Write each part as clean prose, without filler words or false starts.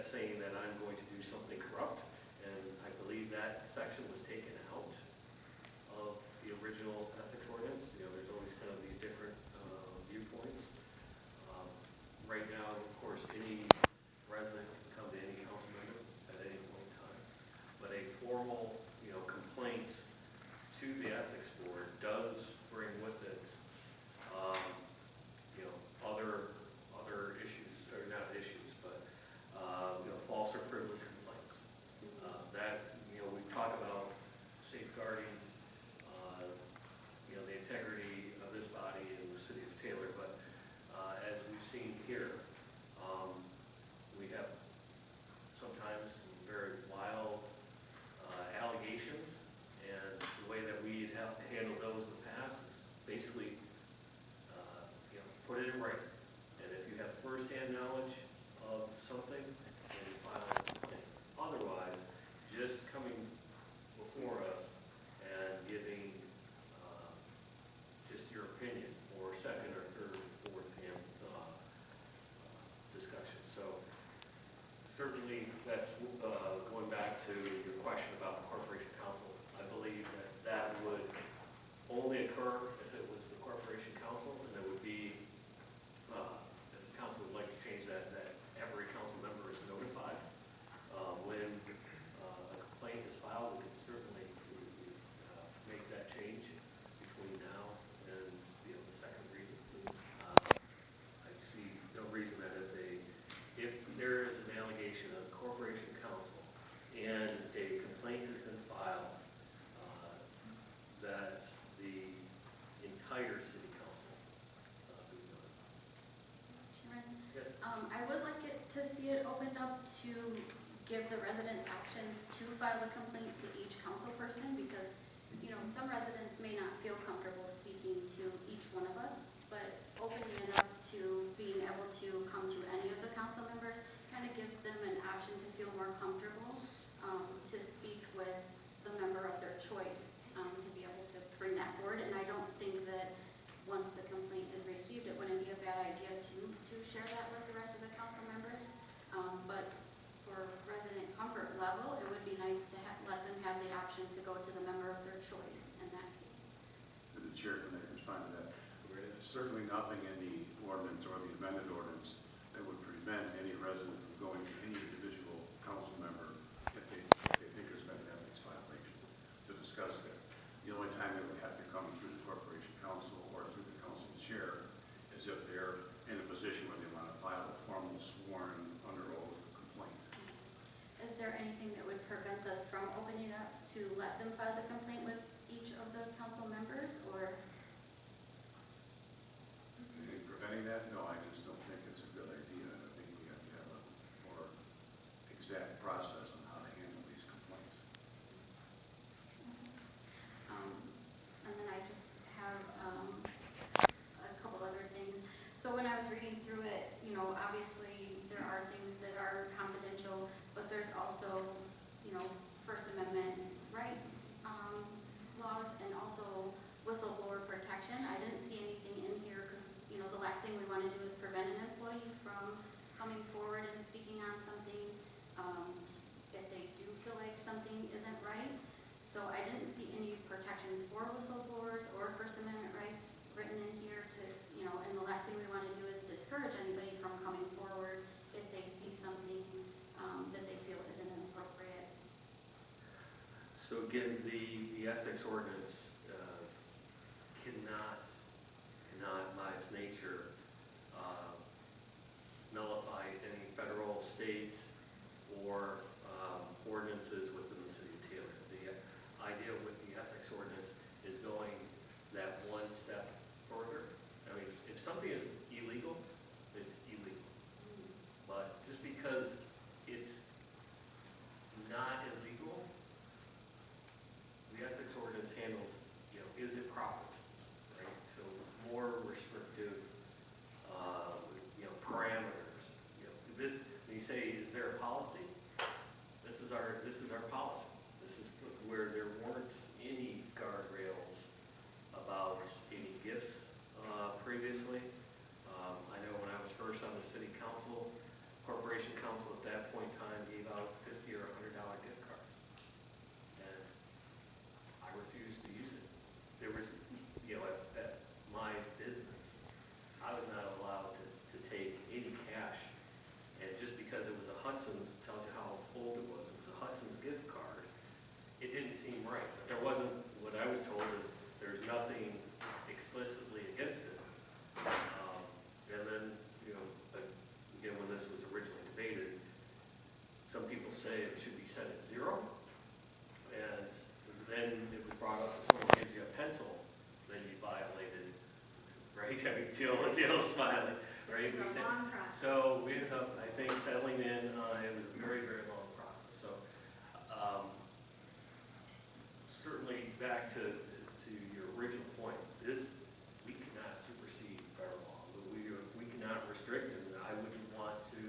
saying that I'm going to do something corrupt, and I believe that section was taken out of the original ethics ordinance. You know, there's always kind of these different viewpoints. Right now, of course, any resident can come to any council member at any point in time, but a formal, you know, complaint to the ethics board does bring with it, you know, other issues, or not issues, but you know, false or frivolous complaints. That, you know, we talk about safeguarding, you know, the integrity of this body in the city of Taylor, but as we've seen here, we have sometimes some very wild allegations, and the way that we have handled those in the past is basically, you know, put it in writing. And if you have first-hand knowledge of something, then you file a complaint. Otherwise, just coming before us and giving just your opinion, or second or third or fourth hand discussion. So certainly that's going back to your question about the corporation council. I believe that that would only occur if it was the corporation council, and there would be, if the council would like to change that, that every council member is notified. When a complaint is filed, we can certainly make that change between now and, you know, the second reading. I see no reason that if there is an allegation of the corporation council and a complaint has been filed, that the entire city council be notified. Chairman, Yes. I would like it to see it opened up to give the residents options to file a complaint to each council person, because, you know, some residents may not feel comfortable speaking to each one of us, but opening it up to being able to come to any of the council members kind of gives them an option to feel more comfortable to speak with the member of their choice, to be able to bring that forward. And I don't think that once the complaint is received, it wouldn't be a bad idea to share that with the rest of the council members. But for resident comfort level, it would be nice to let them have the option to go to the member of their choice in that case. The chair can respond to that. There's certainly nothing in the ordinance or the amended ordinance that would prevent any resident from going to any individual council member if they think there's been an ethics violation to discuss that. The only time they would have to come through the corporation council or through the council chair is if they're in a position where they want to file a formal sworn under oath complaint. Is there anything that would prevent us from opening up to let them file the complaint with each of the council members, or? Anything preventing that? No, I just don't think it's a good idea. I think we have to have a more exact process on how to handle these complaints. And then I just have a couple other things. So when I was reading through it, you know, obviously there are things that are confidential, but there's also, you know, First Amendment right laws, and also whistleblower protection. I didn't see anything in here because, you know, the last thing we want to do is prevent an employee from coming forward and speaking on something if they do feel like something isn't right. So I didn't see any protections for whistleblowers or First Amendment rights written in here to, you know, and the last thing we want to do is discourage anybody from coming forward if they see something that they feel isn't inappropriate. So again, the ethics ordinance cannot by its nature nullify any federal, state, or ordinances within the city of Taylor. The idea with the ethics ordinance is going that one step further. I mean, if something is illegal, it's illegal. But just because it's not illegal, the ethics ordinance handles we ended up, I think, settling in, it was a very, very long process, so, certainly back to your original point, we cannot supersede federal law, we cannot restrict it, and I wouldn't want to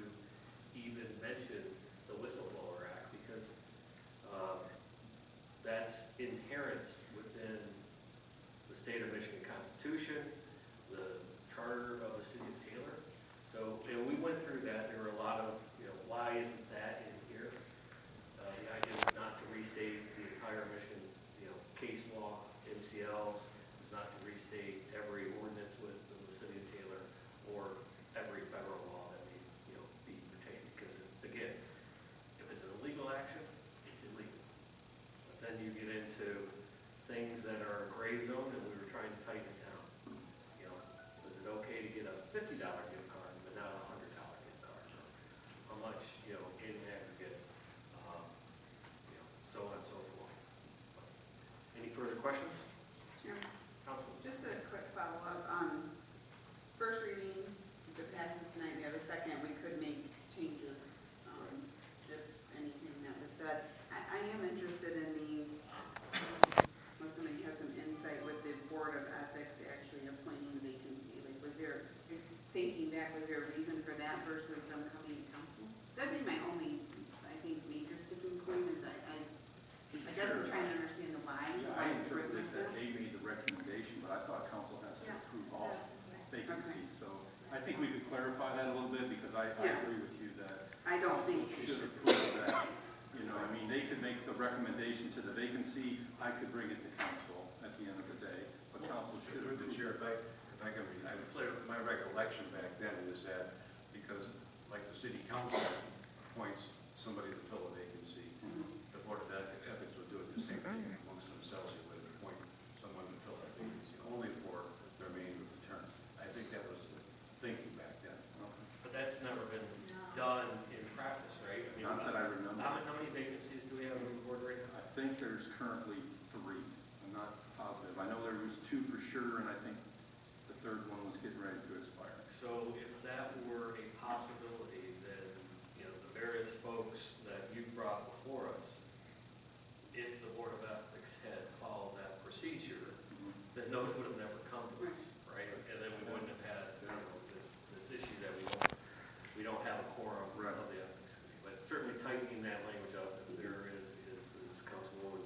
even mention the Whistleblower Act, because, that's inherent within the state of Michigan Constitution, the charter of the city of Taylor. So, and we went through that. There were a lot of, why isn't that in here? The idea is not to restate the entire Michigan, case law, MCLs, is not to restate every ordinance within the city of Taylor or every federal law that may, be pertained. Because again, if it's an illegal action, it's illegal. But then you get into things that are gray zone, and we were trying to tighten it down. Was it okay to get a $50 gift card, but not a $100 gift card? How much, in aggregate, so on and so forth. Any further questions? Sure. Councilman? Just a quick follow-up on first reading, if it passes tonight, we have a second, we could make changes, just anything that was said. I am interested in unless somebody has some insight with the Board of Ethics actually appointing the vacancy. Like, was there, thinking back, was there a reason for that versus them coming to council? That'd be my only, I think, major sticking point is I guess I'm trying to understand the why. Yeah, I interpreted that they made the recommendation, but I thought council has to approve all vacancies. So I think we could clarify that a little bit, because I agree with you that I don't think council should approve that. They could make the recommendation to the vacancy, I could bring it to council at the end of the day, but council should Through the approve. chair, if I can, my recollection back then is that because, like, the city council appoints somebody to fill a vacancy, the Board of Ethics would do it the same thing amongst themselves. They would appoint someone to fill that vacancy only for the remainder of the term. I think that was the thinking back then. But that's never been done in practice, right? Not that I remember. How many vacancies do we have on the board right now? I think there's currently 3. I'm not positive. I know there was 2 for sure, and I think the third one was getting ready to expire. So if that were a possibility, then, the various folks that you brought before us, if the Board of Ethics had followed that procedure, then those would have never come to us, right? And then we wouldn't have had, this issue that we don't have a quorum of the ethics committee. But certainly tightening that language up, if there is, as Councilwoman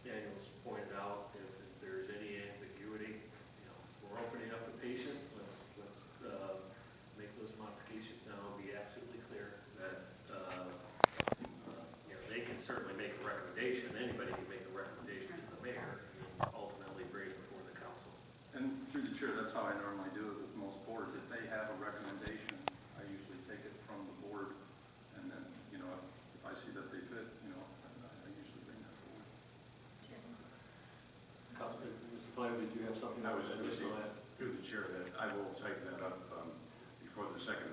Daniels pointed out, if there's any ambiguity, we're opening up the patient. Let's make those modifications now and be absolutely clear that they can certainly make a recommendation. Anybody can make a recommendation to the mayor and ultimately bring it before the council. And through the chair, that's how I normally do it with most boards. If they have a recommendation, I usually take it from the board, and then, if I see that they fit, I usually bring that forward. Councilman, Mr. Player, did you have something? I was just additional to add? through the chair that I will type that up before the second